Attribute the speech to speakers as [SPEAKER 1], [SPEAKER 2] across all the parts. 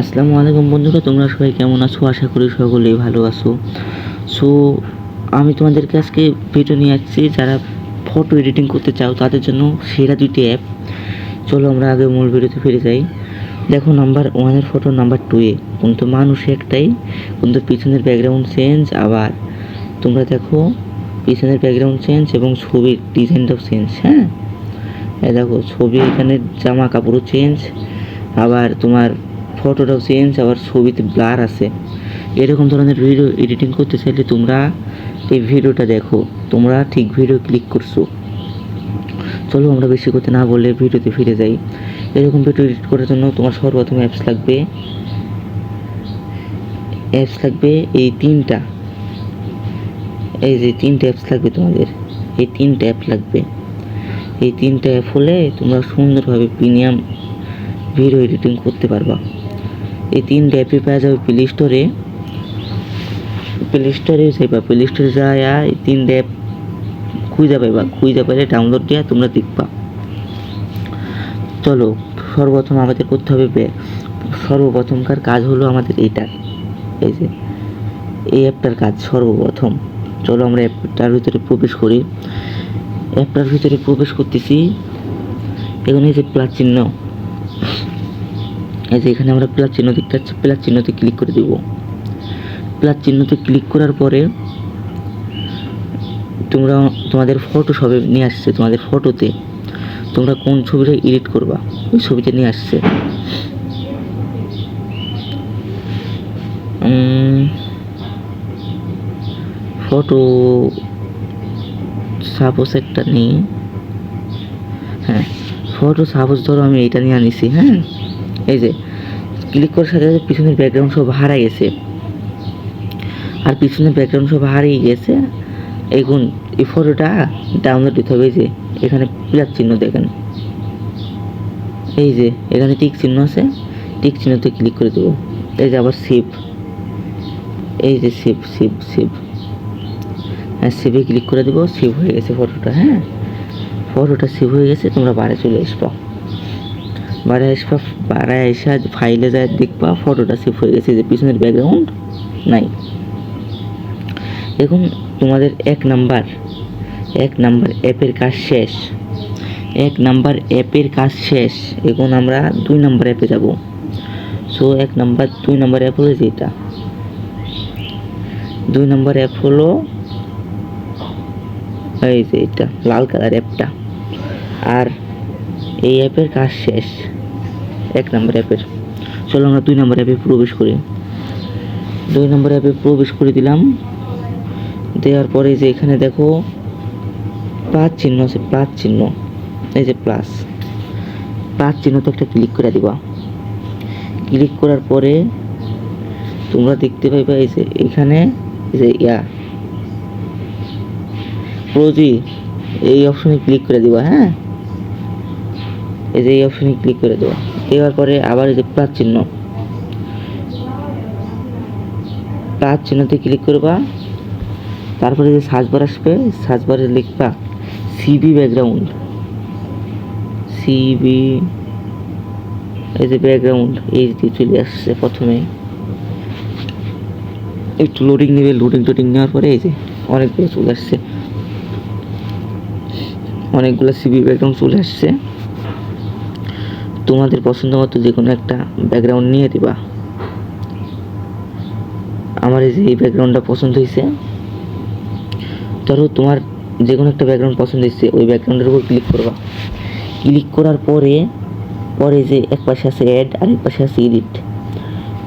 [SPEAKER 1] আসসালামু আলাইকুম বন্ধুরা, তোমরা সবাই কেমন আছো? আশা করি সকলেই ভালো আছো। সো আমি তোমাদেরকে আজকে ভিডিও নিয়ে আসছি, যারা ফটো এডিটিং করতে চাও তাদের জন্য সেরা দুইটি অ্যাপ। চলো আমরা আগে মূল ভিডিওতে ফিরে যাই। দেখো, নাম্বার ওয়ানের ফটো নাম্বার টুয়ে কিন্তু মানুষ একটাই, কিন্তু পিছনের ব্যাকগ্রাউন্ড চেঞ্জ। আবার তোমরা দেখো পিছনের ব্যাকগ্রাউন্ড চেঞ্জ এবং ছবির ডিজাইনটাও চেঞ্জ। হ্যাঁ, দেখো ছবি এখানে জামা কাপড়ও চেঞ্জ, আবার তোমার ফটোটাও চেঞ্জ, আবার ছবিতে ব্লার আছে। এরকম ধরনের ভিডিও এডিটিং করতে চাইলে তোমরা এই ভিডিওটা দেখো। তোমরা ঠিক ভিডিও ক্লিক করছো। চলো আমরা বেশি করতে না বললে ভিডিওতে ফিরে যাই। এরকম ভিডিও এডিট করার জন্য তোমার সর্বপ্রথম অ্যাপস লাগবে এই তিনটা। এই যে তিনটা অ্যাপস লাগবে তোমাদের, এই তিনটা অ্যাপ লাগবে। এই তিনটা অ্যাপ হলে তোমরা সুন্দরভাবে প্রিমিয়াম ভিডিও এডিটিং করতে পারবা। এই তিনটা অ্যাপে পাওয়া যাবে প্লে স্টোরে যাইবা, প্লে স্টোরে যায় এই তিনটা অ্যাপ খুঁজে পাইলে ডাউনলোড দিয়ে তোমরা দেখবা। চলো সর্বপ্রথম আমাদের করতে হবে, সর্বপ্রথমকার কাজ হলো আমাদের এইটা, এই যে এই অ্যাপটার কাজ সর্বপ্রথম। চলো আমরা অ্যাপটার ভিতরে প্রবেশ করি। অ্যাপটার ভিতরে প্রবেশ করতেছি। এখানে এই যে প্লাস চিহ্ন, এই যে এখানে আমরা প্লাস চিহ্ন দেখতে পাচ্ছি, প্লাস চিহ্নতে ক্লিক করে দেব। প্লাস চিহ্নতে ক্লিক করার পরে তোমাদের ফটো সবে নিয়ে আসছে। তোমাদের ফটোতে তোমরা কোন ছবিটা এডিট করবা ওই ছবিটা নিয়ে আসছে। ফটো সাপোজ একটা নিই। হ্যাঁ, ফটো সাপোজ ধরো আমি এটা নিয়ে আনিছি। হ্যাঁ, এই যে ক্লিক করার সাথে সাথে পিছনের ব্যাকগ্রাউন্ড সব হারাই গেছে। আর পিছনের ব্যাকগ্রাউন্ড সব হারিয়ে গেছে। এখন এই ফটোটা ডাউনলোড দিতে হবে। এই যে এখানে প্লাস চিহ্ন দেখেন, এই যে এখানে টিক চিহ্ন আছে, টিক চিহ্নতে ক্লিক করে দেবো। এই যে আবার সেভ, এই যে সেভ, হ্যাঁ সেভে ক্লিক করে দেবো। সেভ হয়ে গেছে ফটোটা। হ্যাঁ, ফটোটা সেভ হয়ে গেছে। তোমরা বাড়ি চলে আসবা, বাড়ি এসে ফাইলে যায় দেখবা ফটোটা সেভ হয়ে গেছে, যে পিছনের ব্যাকগ্রাউন্ড নাই। এখন তোমাদের এক নাম্বার অ্যাপের কাজ শেষ। এখন আমরা 2 নাম্বার অ্যাপে যাব। সো 2 নাম্বার অ্যাপ হলো যেটা, 2 নাম্বার অ্যাপ হলো এই যে এটা লাল কালার অ্যাপটা। আর এই অ্যাপের কাজ শেষ 1 নাম্বার অ্যাপের। চলো আমরা 2 নাম্বার অ্যাপে প্রবেশ করি। 2 নাম্বার অ্যাপে প্রবেশ করে দিলাম। দেওয়ার পরে যে এখানে দেখো প্লাস চিহ্ন আছে, প্লাস চিহ্ন, এই যে প্লাস চিহ্নতে একটা ক্লিক করে দিবা। ক্লিক করার পরে তোমরা দেখতে পাইবা এই যে এখানে যে এই অপশনে ক্লিক করে দিবা। হ্যাঁ, এই যে এই অপশনে ক্লিক করে দেওয়া। দেওয়ার পরে আবার এই যে প্লাস চিহ্নতে ক্লিক করবা। তারপরে যে সার্চ বার আসবে, সার্চ বারে লিখবা সিবি ব্যাকগ্রাউন্ড, এই যে ব্যাকগ্রাউন্ড এইচডি চলে আসছে। প্রথমে একটু লোডিং নেবে, লোডিং নেওয়ার পরে এই যে অনেকগুলো চলে আসছে, অনেকগুলো সিবি ব্যাকগ্রাউন্ড চলে আসছে। তোমাদের পছন্দ মতো যে কোনো একটা ব্যাকগ্রাউন্ড নিয়ে দিবা। আমার এই যে এই ব্যাকগ্রাউন্ডটা পছন্দ হয়েছে। ধরো তোমার যে কোনো একটা ব্যাকগ্রাউন্ড পছন্দ হয়েছে, ওই ব্যাকগ্রাউন্ডের উপর ক্লিক করবা। ক্লিক করার পরে যে এক পাশে আছে অ্যাড আর এক পাশে আছে এডিট।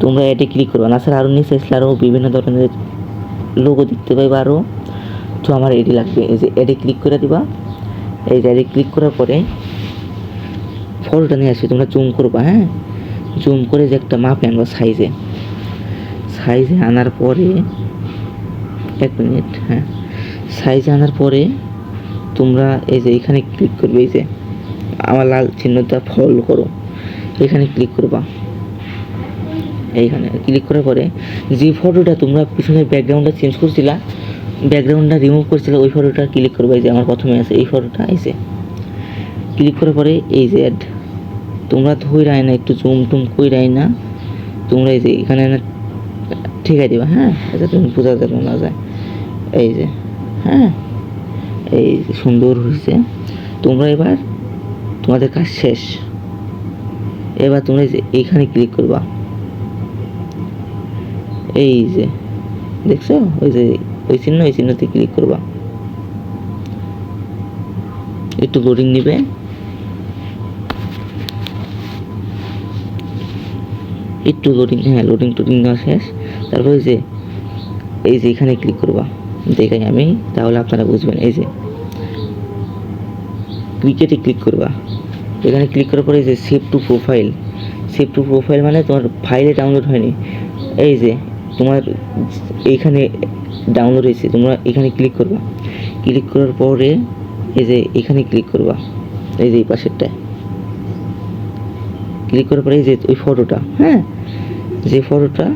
[SPEAKER 1] তোমরা অ্যাডে ক্লিক করবা না, স্যার আরও নিচে আসলে আরও বিভিন্ন ধরনের লোগো দেখতে পাইবা আরও। তো আমার এডি লাগবে, এই যে অ্যাডে ক্লিক করে দিবা। এই যে অ্যাডে ক্লিক করার পরে ফটোটা নিয়ে আসবে, তোমরা জুম করবা। হ্যাঁ, জুম করে যে একটা মাপে আনবা সাইজে আনার পরে 1 মিনিট। হ্যাঁ, সাইজে আনার পরে তোমরা এই যে এখানে ক্লিক করবে, এই যে আমার লাল চিহ্নটা ফলো করো, এখানে ক্লিক করবা। এইখানে ক্লিক করার পরে যে ফটোটা তোমরা পিছনের ব্যাকগ্রাউন্ডটা চেঞ্জ করছিলা, ব্যাকগ্রাউন্ডটা রিমুভ করছিলা, ওই ফটোটা ক্লিক করবা। এই যে আমার প্রথমে আছে এই ফটোটা, এসে ক্লিক করার পরে এই যে অ্যাড, তোমরা ধৈরাই না, একটু জুম টুম কইরাই না, তোমরা এই যে এখানে ঠিকাই দিবা, হ্যাঁ, এটা তুমি বোঝা যাবে না যায়। এই যে হ্যাঁ, এই সুন্দর হয়েছে। তোমরা এবার তোমাদের কাজ শেষ। এবার তোমরা এই যে এইখানে ক্লিক করবা, এই যে দেখছো ওই যে ওই চিহ্নতে ক্লিক করবা। একটু লোডিং নিবে, একটু লোডিং, হ্যাঁ লোডিং নেওয়া শেষ। তারপরে এই যে এখানে ক্লিক করবা, দেখাই আমি, তাহলে আপনারা বুঝবেন। এই যে ক্রিকেটে ক্লিক করবা, এখানে ক্লিক করার পরে যে সেভ টু প্রোফাইল মানে তোমার ফাইলে ডাউনলোড হয়নি, এই যে তোমার এইখানে ডাউনলোড হয়েছে, তোমরা এখানে ক্লিক করবা। ক্লিক করার পরে এই যে এখানে ক্লিক করবা, এই যে এই পাশেরটায় ক্লিক করার পরে এই যে ওই ফটোটা, হ্যাঁ, যে ফটোটা,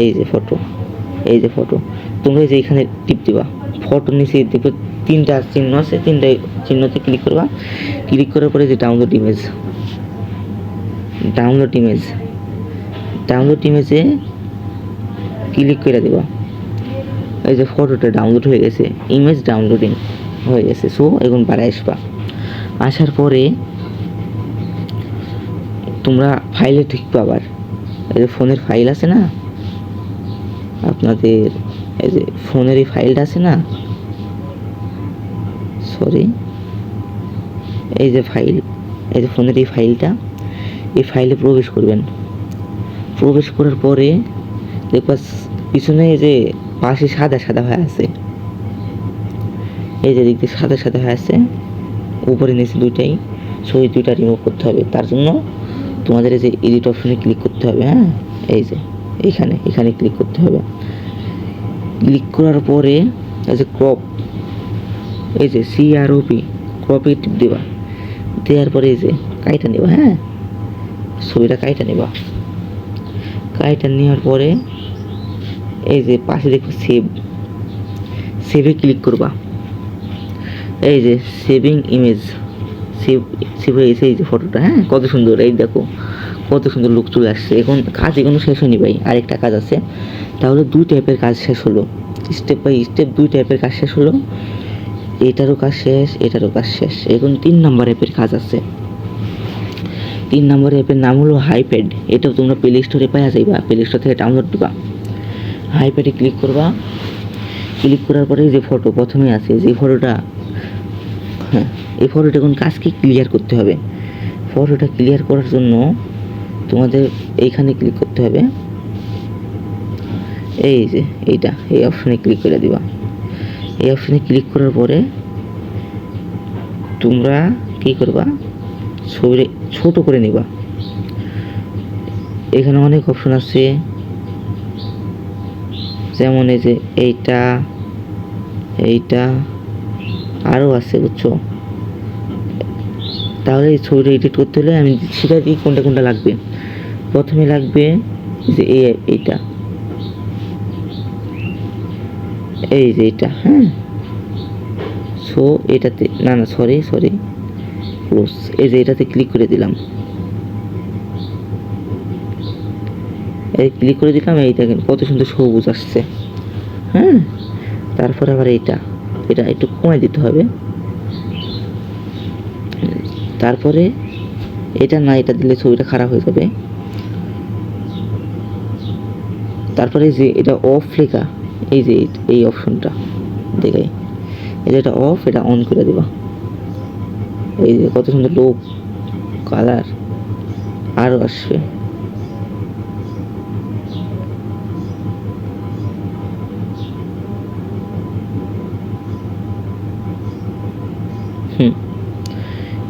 [SPEAKER 1] এই যে ফটো তোমরা এই যে এখানে টিপ দিবা। ফটোর নিচে দেখবে 3টা চিহ্ন আছে, 3টা চিহ্নতে ক্লিক করবা। ক্লিক করার পরে যে ডাউনলোড ইমেজে ক্লিক করে দিবা। এই যে ফটোটা ডাউনলোড হয়ে গেছে, ইমেজ ডাউনলোডিং হয়ে গেছে। সো এখন বাড়ায় আসবা, আসার পরে তোমরা ফাইলে ঢুকবা। আবার এই যে ফোনের ফাইল আছে না আপনাদের, এই যে ফোনের এই ফাইলটা আছে না, এই যে ফোনের এই ফাইলে প্রবেশ করবেন। প্রবেশ করার পরে দেখবা পিছনে এই যে পাশে সাদা হয়ে আছে, এই যে দিক দিয়ে সাদা হয়ে আছে, উপরে নিচে দুইটাই। সো এই দুইটা রিমুভ করতে হবে। তার জন্য তোমাদের এই যে এডিট অপশনে ক্লিক করতে হবে, হ্যাঁ, এই যে এখানে ক্লিক করতে হবে। ক্লিক করার পরে এই যে ক্রপ, এই যে ক্রপে টিপ দেবা। দেওয়ার পরে এই যে কাইটা নেবা, হ্যাঁ, ছবিটা কাইটা নেওয়ার পরে এই যে পাশে দেখো সেভে ক্লিক করবা। এই যে সেভিং ইমেজ, সেভ হয়ে গেছে এই যে ফটোটা, হ্যাঁ, কত সুন্দর, এই দেখো কত সুন্দর লুক চলে আসছে। এখন কাজ এখনো শেষ হয়নি ভাই, আরেকটা কাজ আছে। তাহলে 2 টাইপের কাজ শেষ হলো, স্টেপ বাই স্টেপ 2 টাইপের কাজ শেষ হলো। এটারও কাজ শেষ, এটারও কাজ শেষ। এখন 3 নাম্বার অ্যাপের কাজ আছে। 3 নাম্বার অ্যাপের নাম হলো হাইপ্যাড। এটাও তোমরা প্লে স্টোরে পাওয়া যাইবা, প্লে স্টোর থেকে ডাউনলোড দিবা। হাইপ্যাডে ক্লিক করবা। ক্লিক করার পরে যে ফটো প্রথমে আছে, যে ফটোটা, হ্যাঁ, এই ফটোটা এখন কাজকে ক্লিয়ার করতে হবে। ফটোটা ক্লিয়ার করার জন্য তোমাদের এইখানে ক্লিক করতে হবে, এই যে এই অপশনে ক্লিক করে দিবা। এই অপশনে ক্লিক করার পরে তোমরা কি করবা, ছবিটা ছোট করে নিবা। এখানে অনেক অপশন আছে, যেমন এই যে এইটা আরও আছে, বুঝছো। তাহলে এই ছবিটা এডিট করতে হলে আমি সেটা দিই কোনটা লাগবে। প্রথমে লাগবে যে এইটা, এই যে এটা, হ্যাঁ। সো এটাতে সরি ক্লোজ, এই যে এটাতে ক্লিক করে দিলাম। এই ক্লিক করে দিলাম, এই দেখেন কত সুন্দর সবুজ আসছে, হ্যাঁ। তারপর আবার এটা একটু কমাই দিতে হবে। তারপরে এটা দিলে ছবিটা খারাপ হয়ে যাবে। তারপরে যে এটা অফ লেখা, এই যে এই অপশনটা দেখাই, এই যে এটা অফ, এটা অন করে দেবা। এই যে কত সুন্দর লুক, কালার আরও আসবে।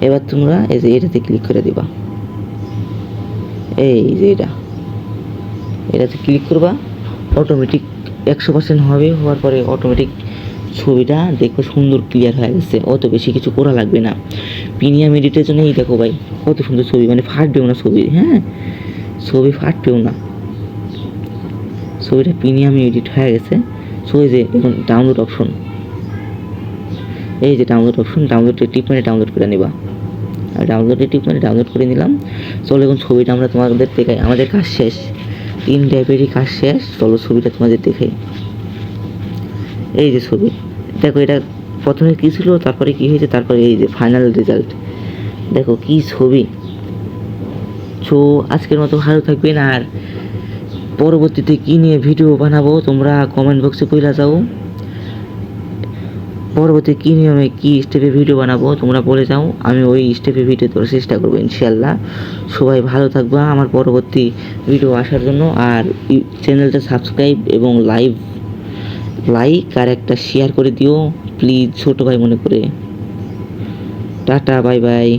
[SPEAKER 1] এবার তোমরা এই যে এটাতে ক্লিক করে দিবা। এই যে এটাতে ক্লিক করবা, অটোমেটিক 100% হবে। হওয়ার পরে অটোমেটিক ছবিটা দেখো সুন্দর ক্লিয়ার হয়ে গেছে, অত বেশি কিছু করা লাগবে না। প্রিমিয়াম এডিটের জন্য এই দেখো ভাই কত সুন্দর ছবি, মানে ফাটবেও না ছবি, হ্যাঁ, ছবি ফাটবেও না, ছবিটা প্রিমিয়াম এডিট হয়ে গেছে। সো এই যে এখন ডাউনলোড অপশন, এই যে ডাউনলোড অপশন, ডাউনলোড টিপ মানে ডাউনলোড করে নিবা। ডাউনলোডে টিপ মানে ডাউনলোড করে নিলাম। চলো এখন ছবিটা আমরা তোমাদের দেখাই। আমাদের কাজ শেষ, 3 ট্যাপেরই কাজ শেষ। চলো ছবিটা তোমাদের দেখাই। এই যে ছবি দেখো, এটা প্রথমে কী ছিল, তারপরে কী হয়েছে, তারপরে এই যে ফাইনাল রেজাল্ট দেখো কী ছবি। সো আজকের মতো ভালো থাকবেন, আর পরবর্তীতে কী নিয়ে ভিডিও বানাবো তোমরা কমেন্ট বক্সে কইলা যাও। পরবর্তী কী নিয়মে কী স্টেপে ভিডিও বানাবো তোমরা বলে যাও, আমি ওই স্টেপে ভিডিও দেওয়ার চেষ্টা করবো ইনশাল্লাহ। সবাই ভালো থাকবা আমার পরবর্তী ভিডিও আসার জন্য। আর চ্যানেলটা সাবস্ক্রাইব এবং লাইক আর একটা শেয়ার করে দিও প্লিজ, ছোটো ভাই মনে করে। Tata, bye bye.